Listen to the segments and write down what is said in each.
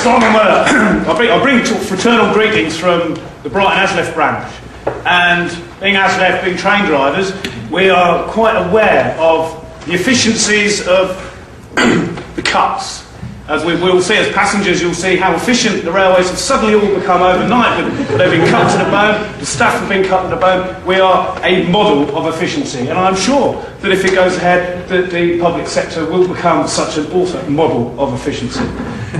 Simon Weller. I bring fraternal greetings from the Brighton Aslef branch. And being Aslef, being train drivers, we are quite aware of the efficiencies of the cuts. As we will see as passengers, you'll see how efficient the railways have suddenly all become overnight. They've been cut to the bone, the staff have been cut to the bone. We are a model of efficiency, and I'm sure that if it goes ahead, that the public sector will become such an also model of efficiency.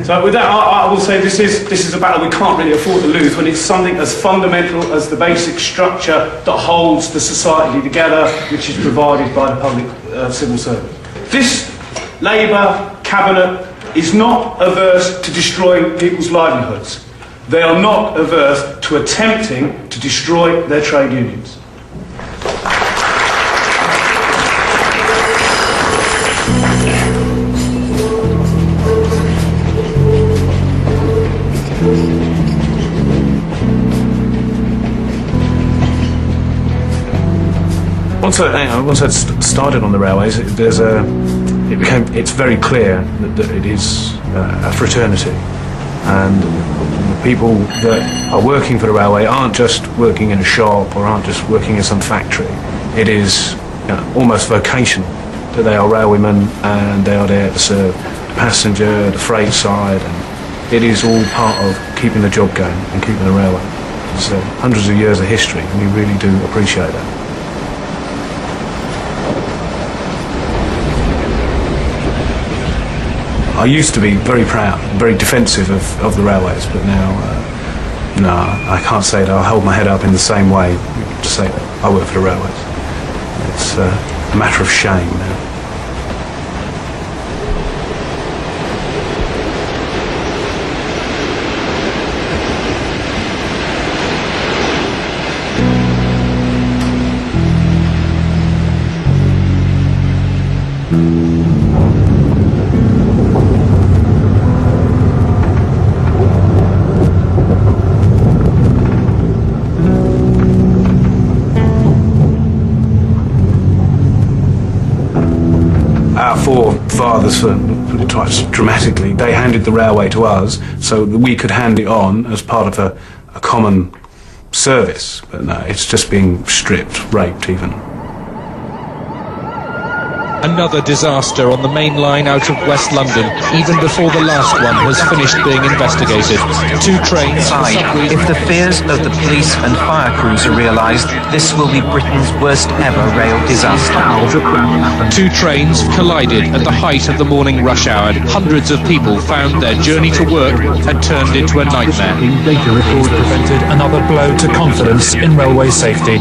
So with that, I will say this is a battle we can't really afford to lose when it's something as fundamental as the basic structure that holds the society together, which is provided by the public civil servant. This Labour cabinet is not averse to destroying people's livelihoods. They are not averse to attempting to destroy their trade unions. Once I started on the railways, it's very clear that it is a fraternity, and the people that are working for the railway aren't just working in a shop or aren't just working in some factory. It is almost vocational that they are railwaymen, and they are there to serve the passenger, the freight side, and it is all part of keeping the job going and keeping the railway. It's hundreds of years of history, and we really do appreciate that. I used to be very proud, very defensive of the railways, but now, no, I can't say that I'll hold my head up in the same way to say that I work for the railways. It's a matter of shame now. Our forefathers, to put it twice dramatically, they handed the railway to us so that we could hand it on as part of a common service. But no, it's just being stripped, raped even. Another disaster on the main line out of West London, even before the last one has finished being investigated. Two trains... If the fears of the police and fire crews are realised, this will be Britain's worst ever rail disaster. Two trains collided at the height of the morning rush hour. Hundreds of people found their journey to work had turned into a nightmare. Data reports prevented another blow to confidence in railway safety.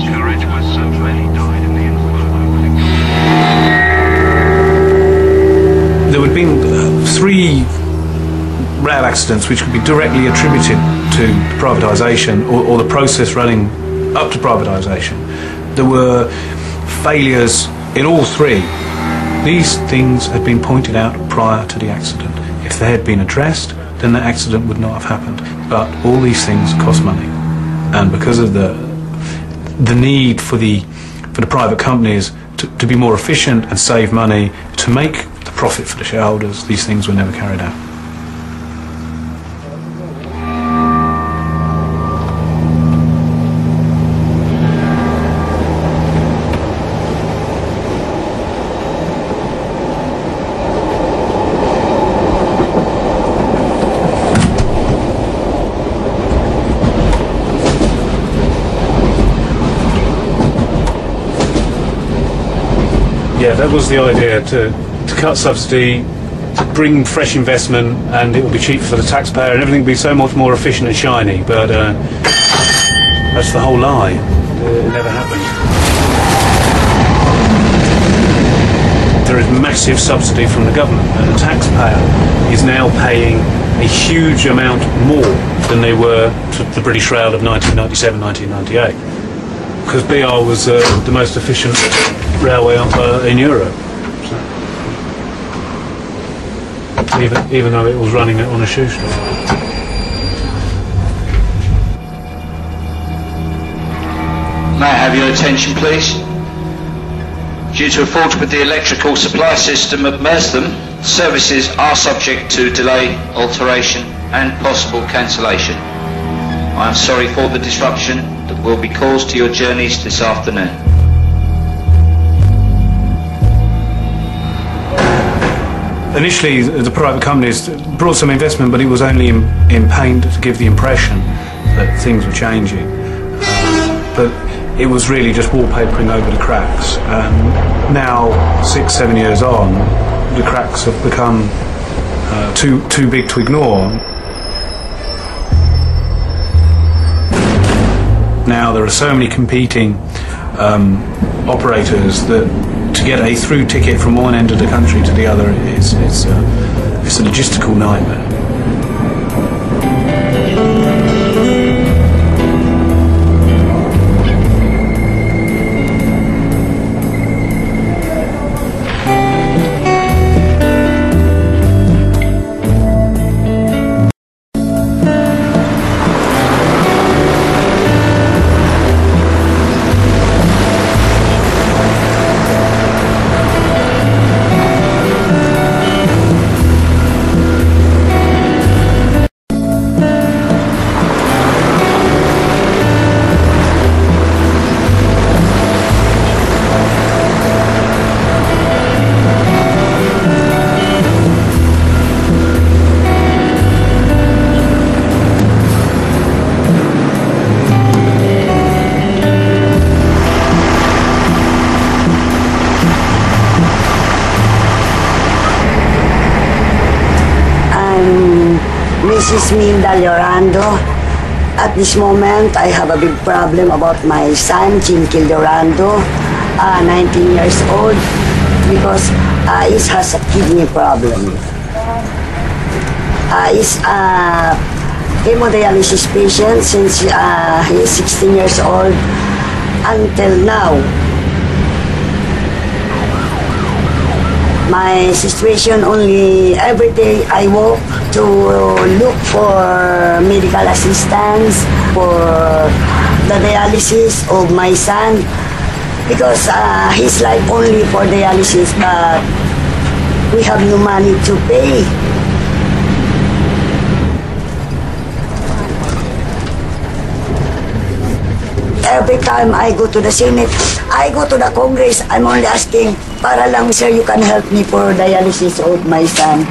There would have been 3 rail accidents which could be directly attributed to privatisation or the process running up to privatisation. There were failures in all 3. These things had been pointed out prior to the accident. If they had been addressed, then the accident would not have happened. But all these things cost money, and because of the need for the private companies to be more efficient and save money, to make profit for the shareholders, these things were never carried out. Yeah, that was the idea, to cut subsidy, to bring fresh investment, and it will be cheap for the taxpayer, and everything will be so much more efficient and shiny. But that's the whole lie. It never happened. There is massive subsidy from the government, and the taxpayer is now paying a huge amount more than they were to the British Rail of 1997, 1998, because BR was the most efficient railway in Europe. Even though it was running it on a shoestring. May I have your attention, please? Due to a fault with the electrical supply system at Merstham, services are subject to delay, alteration and possible cancellation. I am sorry for the disruption that will be caused to your journeys this afternoon. Initially, the private companies brought some investment, but it was only in paint to give the impression that things were changing. But it was really just wallpapering over the cracks. Now, 6-7 years on, the cracks have become too big to ignore. Now there are so many competing operators that to get a through ticket from one end of the country to the other it's a logistical nightmare. Mrs. Minda Llorando. At this moment, I have a big problem about my son, Chinky Llorando, 19 years old, because he has a kidney problem. He's a hemodialysis patient since he is 16 years old until now. My situation only, every day I walk to look for medical assistance for the dialysis of my son, because he's like only for dialysis, but we have no money to pay. Every time I go to the Senate, I go to the Congress, I'm only asking, para lang sir, you can help me for dialysis of my son.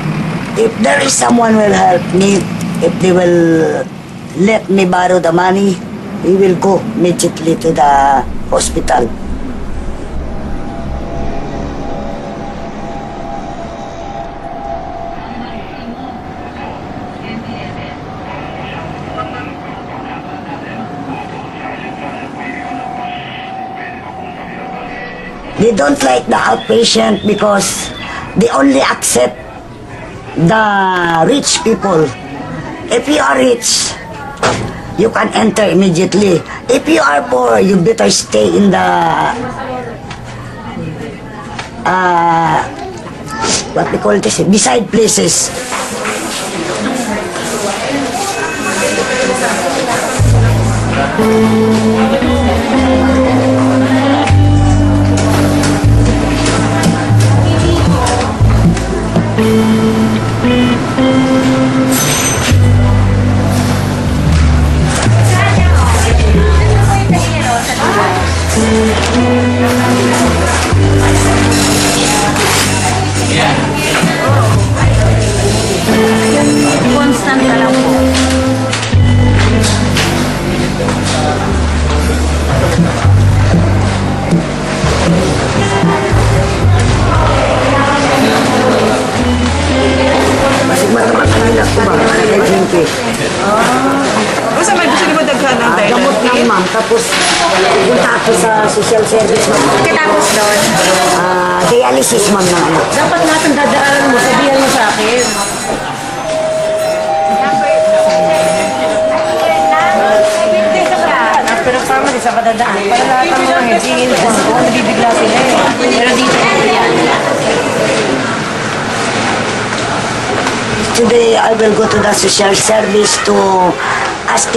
If there is someone will help me, if they will let me borrow the money, we will go immediately to the hospital. They don't like the outpatient because they only accept the rich people. If you are rich, you can enter immediately. If you are poor, you better stay in the what we call this, beside places. Constant ka lang po. Masig matapos ko ba? Kay Jinky. O sa may gusto niyo daghan ng tayo? Gamot lang ma'am. Tapos punta ako sa social service ma'am. Katapos doon? Dialysis ma'am ng anak. Dapat natin dadaanan mo, sabihan mo sa akin. Pero sama din sa kadadaan. Para lahat ng mga hensingin ko, nabibigla sila eh. Pero dito yan. Today I will go to the social service to ask